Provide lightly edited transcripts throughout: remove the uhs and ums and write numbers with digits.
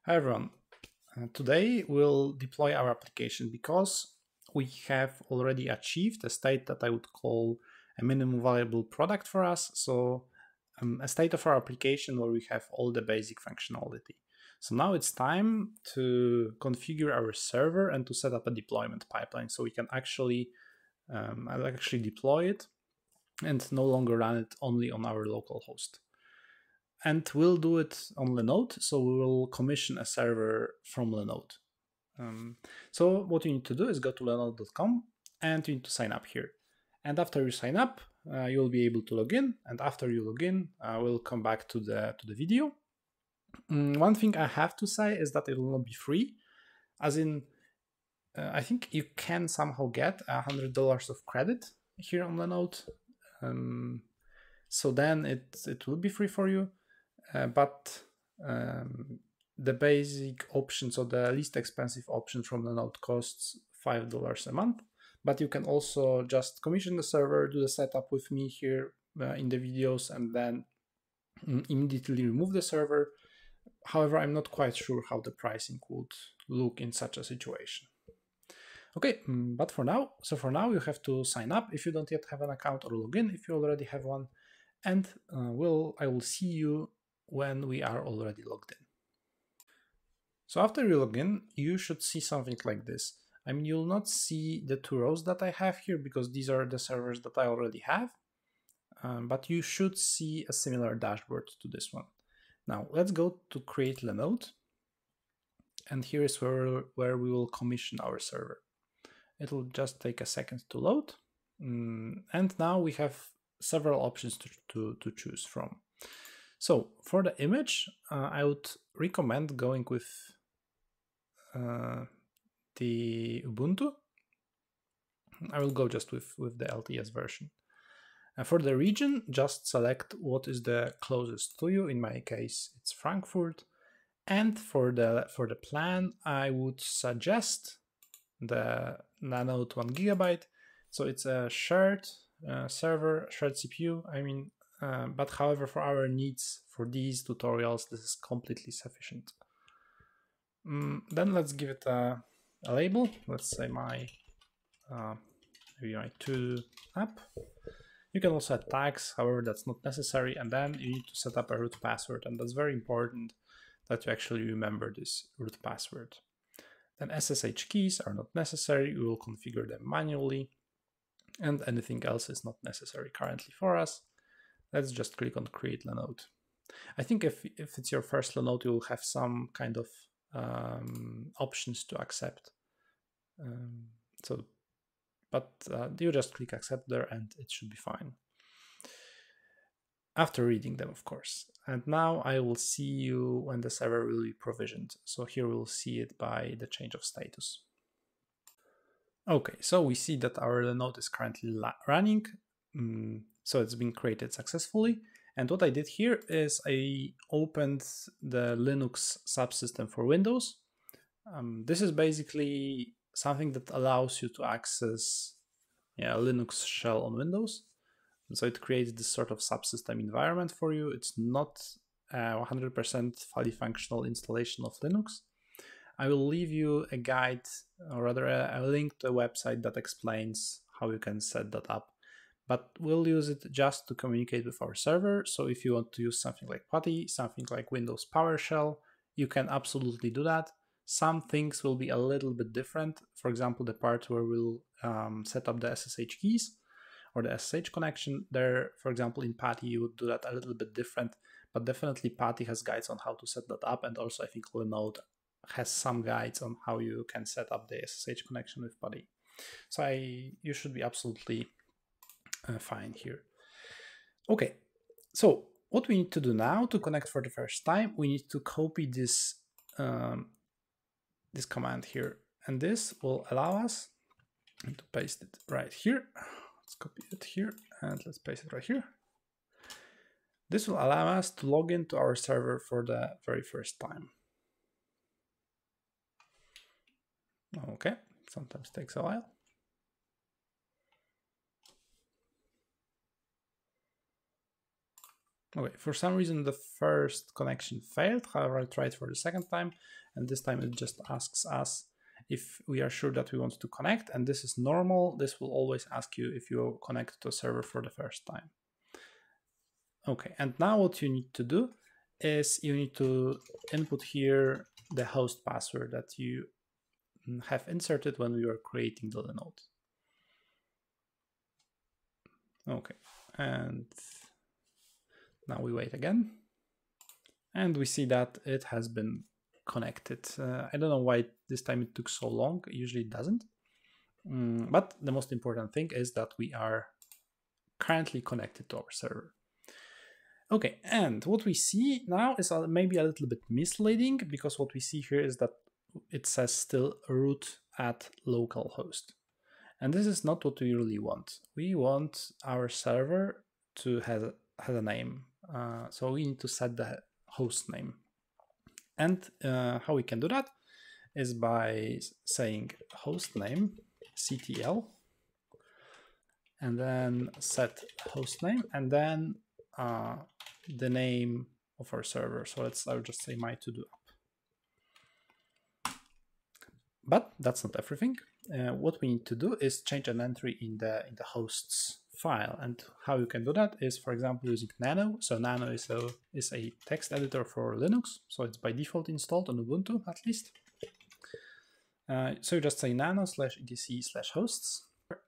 Hi everyone. Today we'll deploy our application because we have already achieved a state that I would call a minimum viable product for us. So a state of our application where we have all the basic functionality. So now it's time to configure our server and to set up a deployment pipeline so we can actually deploy it and no longer run it only on our local host. And we'll do it on Linode, so we will commission a server from Linode. So what you need to do is go to linode.com and you need to sign up here. And after you sign up, you'll be able to log in. And after you log in, we'll come back to the video. One thing I have to say is that it will not be free, as in, I think you can somehow get $100 of credit here on Linode. So then it will be free for you. But the basic option, so the least expensive option from the node costs $5 a month. But you can also just commission the server, do the setup with me here in the videos, and then immediately remove the server. However, I'm not quite sure how the pricing would look in such a situation. Okay, but for now you have to sign up if you don't yet have an account, or log in if you already have one, and I will see you when we are already logged in. So after you log in, you should see something like this. I mean, you'll not see the two rows that I have here because these are the servers that I already have, but you should see a similar dashboard to this one. Now let's go to create Linode, and here is where we will commission our server. It'll just take a second to load, and now we have several options to choose from. So for the image, I would recommend going with the Ubuntu. I will go just with the LTS version. For the region, just select what is the closest to you. In my case, it's Frankfurt. And for the plan, I would suggest the Nanode 1 GB. So it's a shared server, shared CPU. I mean, but however, for our needs, for these tutorials, this is completely sufficient. Then let's give it a label. Let's say maybe my to app. You can also add tags, however, that's not necessary. And then you need to set up a root password, and that's very important that you actually remember this root password. Then SSH keys are not necessary. We will configure them manually, and anything else is not necessary currently for us. Let's just click on Create Linode. I think if it's your first Linode, you will have some kind of options to accept. But you just click Accept there and it should be fine. After reading them, of course. And now I will see you when the server will be provisioned. So here we'll see it by the change of status. Okay, so we see that our Linode is currently running. So it's been created successfully. And what I did here is I opened the Linux subsystem for Windows. This is basically something that allows you to access Linux shell on Windows. And so it creates this sort of subsystem environment for you. It's not a 100% fully functional installation of Linux. I will leave you a guide, or rather a link to a website that explains how you can set that up. But we'll use it just to communicate with our server. So if you want to use something like PuTTY, something like Windows PowerShell, you can absolutely do that. Some things will be a little bit different. For example, the part where we'll set up the SSH keys or the SSH connection there, for example, in PuTTY, you would do that a little bit different, but definitely PuTTY has guides on how to set that up. And also I think Linode has some guides on how you can set up the SSH connection with PuTTY. So you should be absolutely fine here. Okay, so what we need to do now to connect for the first time, we need to copy this this command here, and this will allow us to paste it right here. Let's copy it here and let's paste it right here. This will allow us to log into our server for the very first time. Okay, sometimes takes a while. Okay, for some reason the first connection failed. However, I tried for the second time, and this time it just asks us if we are sure that we want to connect, and this is normal. This will always ask you if you connect to a server for the first time. Okay, and now what you need to do is you need to input here the host password that you have inserted when we were creating the node. Okay, and now we wait again, and we see that it has been connected. I don't know why this time it took so long. Usually it doesn't. But the most important thing is that we are currently connected to our server. Okay, and what we see now is maybe a little bit misleading, because what we see here is that it says still root at localhost. And this is not what we really want. We want our server to have a name. So we need to set the host name. And how we can do that is by saying host name ctl, and then set host name, and then the name of our server. So I would just say my to-do app. But that's not everything. What we need to do is change an entry in the hosts file, and how you can do that is, for example, using Nano. So Nano is a text editor for Linux, so it's by default installed on Ubuntu at least. So you just say nano /etc/hosts,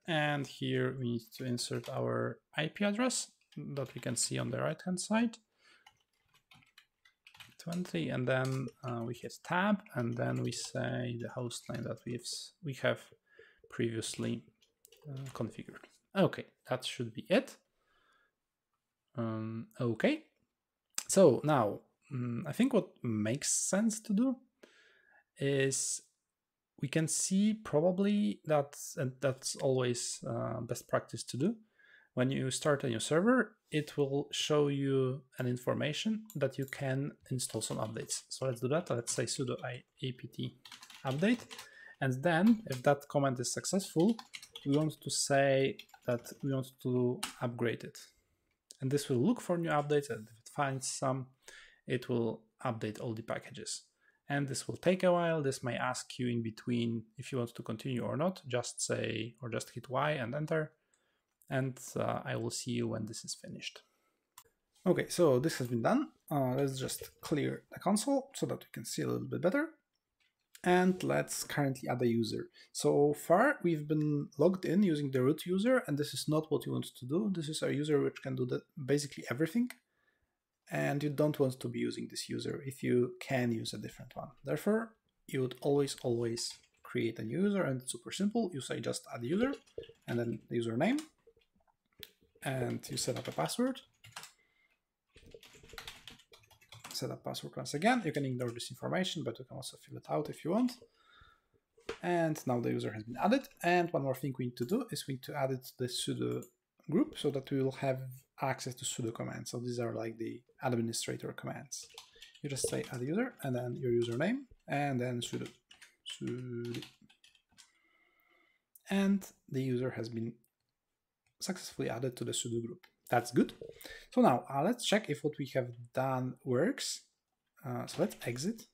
and here we need to insert our IP address that we can see on the right hand side, 20, and then we hit tab, and then we say the host name that we have previously configured. Okay, that should be it. Okay, so now I think what makes sense to do is we can see probably that's always best practice to do. When you start a new server, it will show you an information that you can install some updates. So let's do that. Let's say sudo apt update. And then if that command is successful, we want to say that we want to upgrade it. And this will look for new updates, and if it finds some, it will update all the packages. And this will take a while. This may ask you in between if you want to continue or not. Just say, or just hit Y and enter. And I will see you when this is finished. Okay, so this has been done. Let's just clear the console so that we can see a little bit better. And let's currently add a user. So far, we've been logged in using the root user, and this is not what you want to do. This is a user which can do basically everything. And you don't want to be using this user if you can use a different one. Therefore, you would always create a new user, and it's super simple. You say just add user, and then the username, and you set up a password. Set up password once again. You can ignore this information, but you can also fill it out if you want. And now the user has been added. And one more thing we need to do is we need to add it to the sudo group so that we will have access to sudo commands. So these are like the administrator commands. You just say add user, and then your username, and then sudo. And the user has been successfully added to the sudo group. That's good. So now let's check if what we have done works. So let's exit.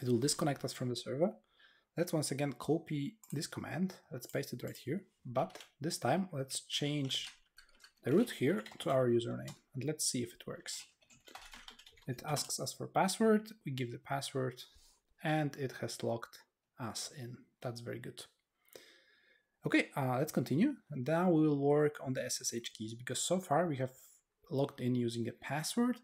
It will disconnect us from the server. Let's once again copy this command. Let's paste it right here. But this time, let's change the root here to our username. And let's see if it works. It asks us for password. We give the password, and it has logged us in. That's very good. Okay, let's continue. And now we will work on the SSH keys, because so far we have logged in using a password.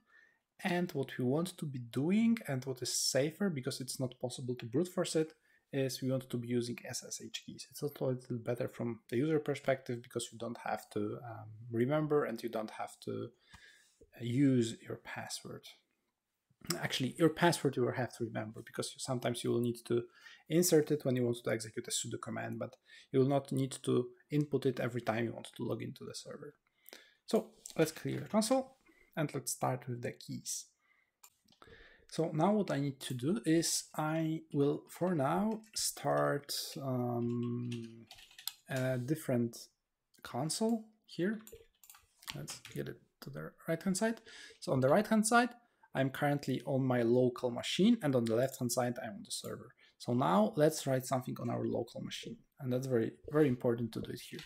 And what we want to be doing, and what is safer, because it's not possible to brute force it, is we want to be using SSH keys. It's also a little better from the user perspective, because you don't have to remember, and you don't have to use your password. Actually, your password you will have to remember, because sometimes you will need to insert it when you want to execute a sudo command, but you will not need to input it every time you want to log into the server. So let's clear the console, and let's start with the keys. So now what I need to do is I will, for now, start a different console here. Let's get it to the right hand side. So on the right hand side, I'm currently on my local machine, and on the left hand side, I'm on the server. So now let's write something on our local machine, and that's very, very important to do it here.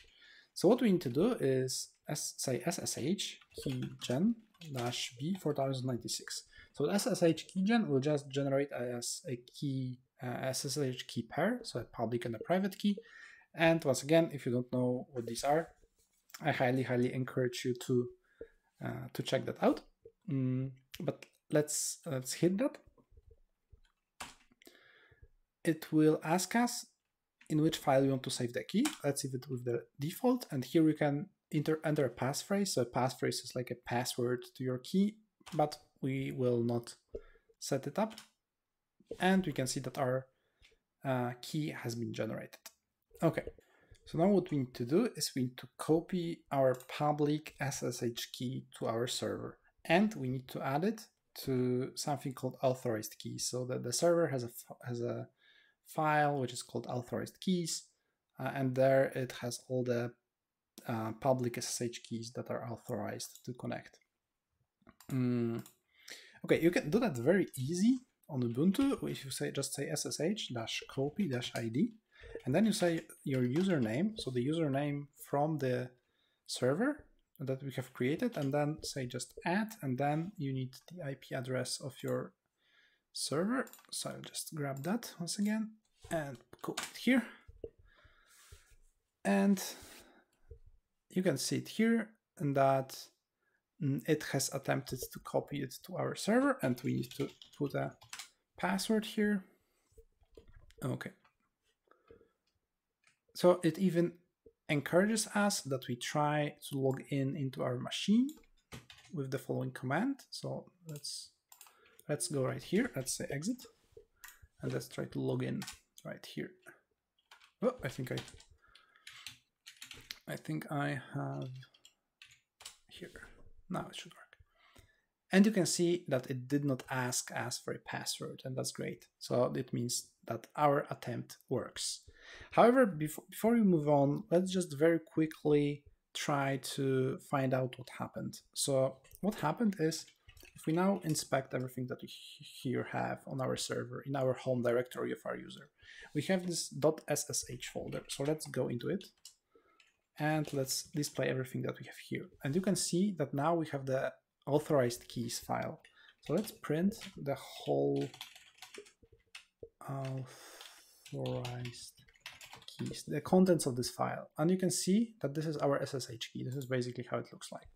So what we need to do is say SSH keygen -b 4096. So SSH keygen will just generate as a key SSH key pair, so a public and a private key. And once again, if you don't know what these are, I highly encourage you to check that out. But let's hit that. It will ask us in which file you want to save the key. Let's save it with the default, and here we can enter a passphrase. So a passphrase is like a password to your key, but we will not set it up. And we can see that our key has been generated. Okay, so now what we need to do is we need to copy our public SSH key to our server, and we need to add it to something called authorized keys, so that the server has a file which is called authorized keys, and there it has all the public SSH keys that are authorized to connect. Okay, you can do that very easy on Ubuntu if you just say ssh-copy-id, and then you say your username, so the username from the server that we have created, and then say just add, and then you need the IP address of your server. So I'll just grab that once again and copy it here. And you can see it here, and that it has attempted to copy it to our server, and we need to put a password here. Okay. So it even encourages us that we try to log into our machine with the following command. So let's go right here. Let's say exit, and let's try to log in right here. Oh, I think I have here. Now it should work. And you can see that it did not ask us for a password, and that's great. So it means that our attempt works. However, before we move on, let's just very quickly try to find out what happened. So what happened is, if we now inspect everything that we here have on our server in our home directory of our user, we have this .ssh folder. So let's go into it and let's display everything that we have here. And you can see that now we have the authorized keys file. So let's print the whole authorized keys, the contents of this file. And you can see that this is our SSH key. This is basically how it looks like.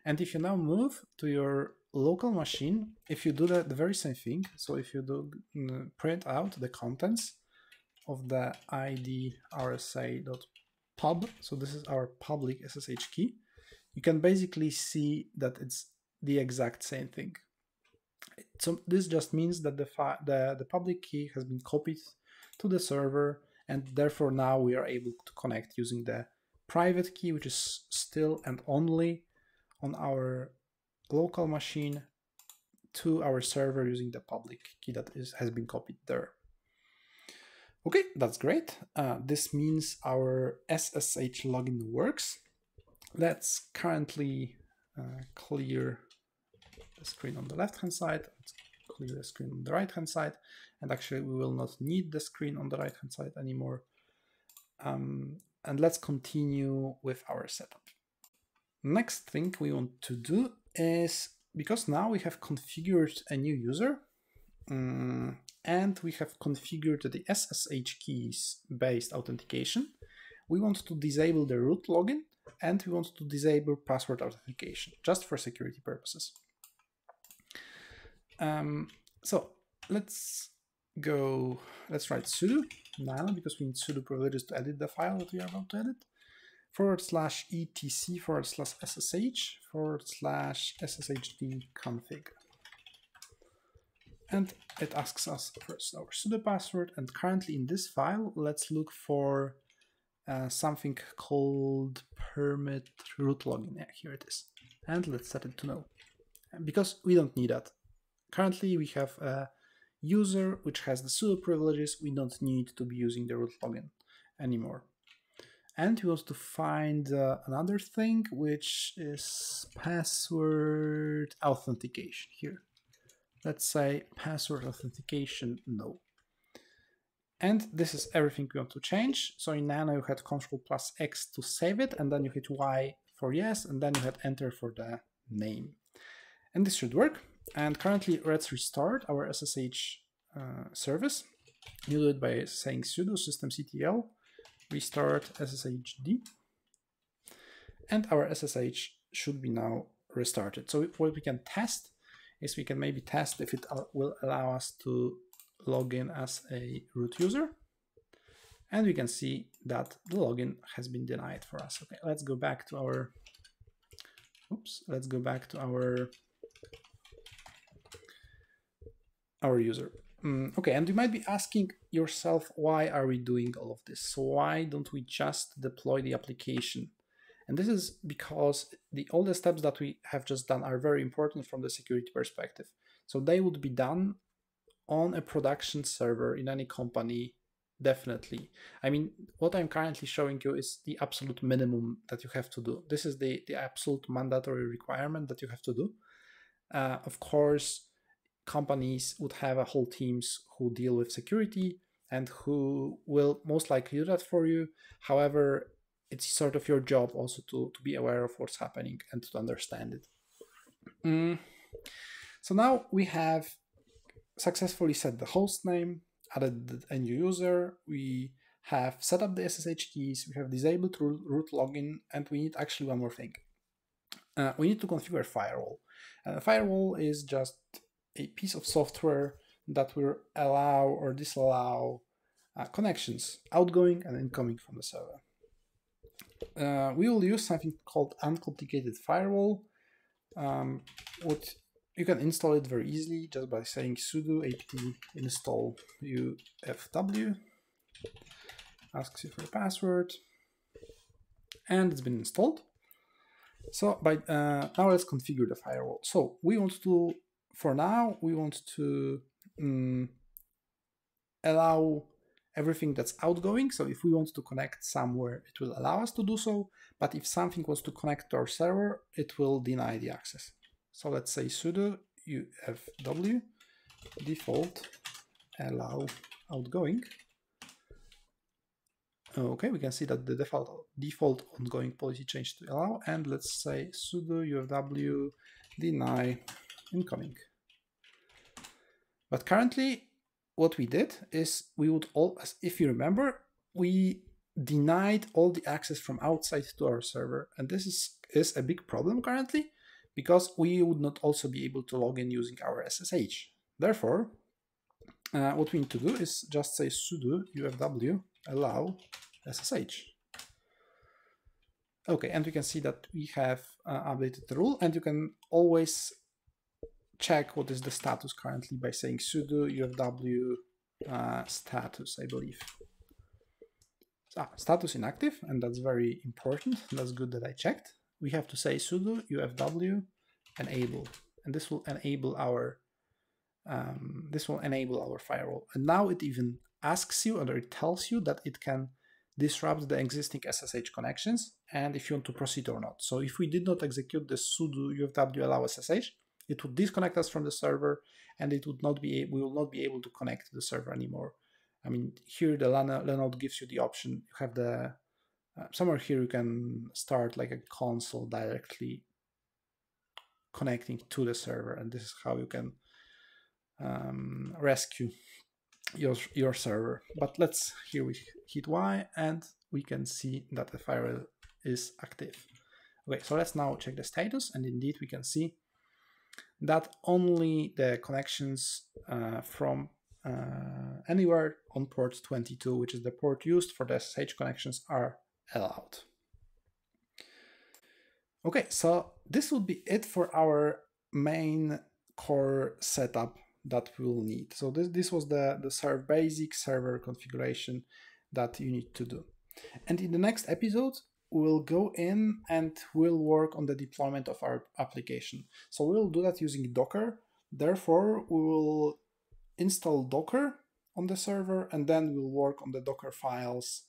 And if you now move to your local machine, if you do the very same thing, so if you do print out the contents of the id rsa.pub, so this is our public SSH key, you can basically see that it's the exact same thing. So this just means that the public key has been copied to the server, and therefore now we are able to connect using the private key, which is still and only on our local machine, to our server using the public key that has been copied there. Okay, that's great. This means our SSH login works. Let's currently clear the screen on the left-hand side. Let's clear the screen on the right-hand side. And actually, we will not need the screen on the right-hand side anymore. And let's continue with our setup. Next thing we want to do is, because now we have configured a new user, and we have configured the SSH keys based authentication, we want to disable the root login, and we want to disable password authentication just for security purposes. So let's write sudo nano, because we need sudo privileges to edit the file that we are about to edit, /etc/ssh/sshd-config. And it asks us first our sudo password, and currently in this file, let's look for something called permit root login. Yeah, here it is. And let's set it to no, because we don't need that. Currently, we have a user which has the sudo privileges. We don't need to be using the root login anymore. And we want to find another thing, which is password authentication here. Let's say password authentication, no. And this is everything we want to change. So in Nano, you had Ctrl+X to save it, and then you hit Y for yes, and then you hit Enter for the name. And this should work. And currently, let's restart our SSH service. You do it by saying sudo systemctl restart sshd, and our SSH should be now restarted. So what we can test is we can maybe test if it will allow us to log in as a root user, and we can see that the login has been denied for us. Okay, let's go back to our user. Okay, and you might be asking yourself, why are we doing all of this? So why don't we just deploy the application? And this is because all the steps that we have just done are very important from the security perspective. So they would be done on a production server in any company, definitely. I mean, what I'm currently showing you is the absolute minimum that you have to do. This is the absolute mandatory requirement that you have to do. Of course, companies would have a whole teams who deal with security and who will most likely do that for you. However, it's sort of your job also to be aware of what's happening and to understand it. So now we have successfully set the host name, added a new user, we have set up the SSH keys, we have disabled root login, and we need actually one more thing. We need to configure firewall. A firewall is just a piece of software that will allow or disallow connections outgoing and incoming from the server. We will use something called uncomplicated firewall. You can install it very easily just by saying sudo apt install ufw, asks you for a password, and it's been installed. So now let's configure the firewall. So we want to, for now, we want to allow everything that's outgoing. So if we want to connect somewhere, it will allow us to do so. But if something wants to connect to our server, it will deny the access. So let's say sudo ufw default allow outgoing. Okay, we can see that the default ongoing policy changed to allow, and let's say sudo ufw deny incoming. But currently, what we did is if you remember, we denied all the access from outside to our server, and this is a big problem currently, because we would not also be able to log in using our SSH. Therefore, what we need to do is just say sudo ufw allow SSH. Okay, and we can see that we have updated the rule, and you can always check what is the status currently by saying sudo ufw status, I believe. Status inactive, and that's very important. That's good that I checked. We have to say sudo ufw enable, and this will enable our firewall. And now it even asks you, or it tells you that it can disrupt the existing SSH connections, and if you want to proceed or not. So if we did not execute the sudo ufw allow SSH, it would disconnect us from the server, and we will not be able to connect to the server anymore. I mean, here the Linode gives you the option. You have the somewhere here you can start like a console directly connecting to the server, and this is how you can rescue your server. But here we hit Y, and we can see that the firewall is active. Okay, so let's now check the status, and indeed we can see that only the connections from anywhere on port 22, which is the port used for the SSH connections, are allowed. Okay, so this would be it for our main core setup that we will need. So this was the basic server configuration that you need to do. And in the next episode, we'll go in and we'll work on the deployment of our application. So we'll do that using Docker. Therefore, we will install Docker on the server, and then we'll work on the Docker files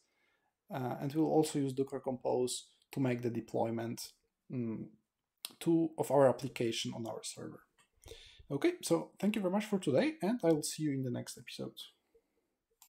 and we'll also use Docker Compose to make the deployment of our application on our server. Okay, so thank you very much for today, and I will see you in the next episode.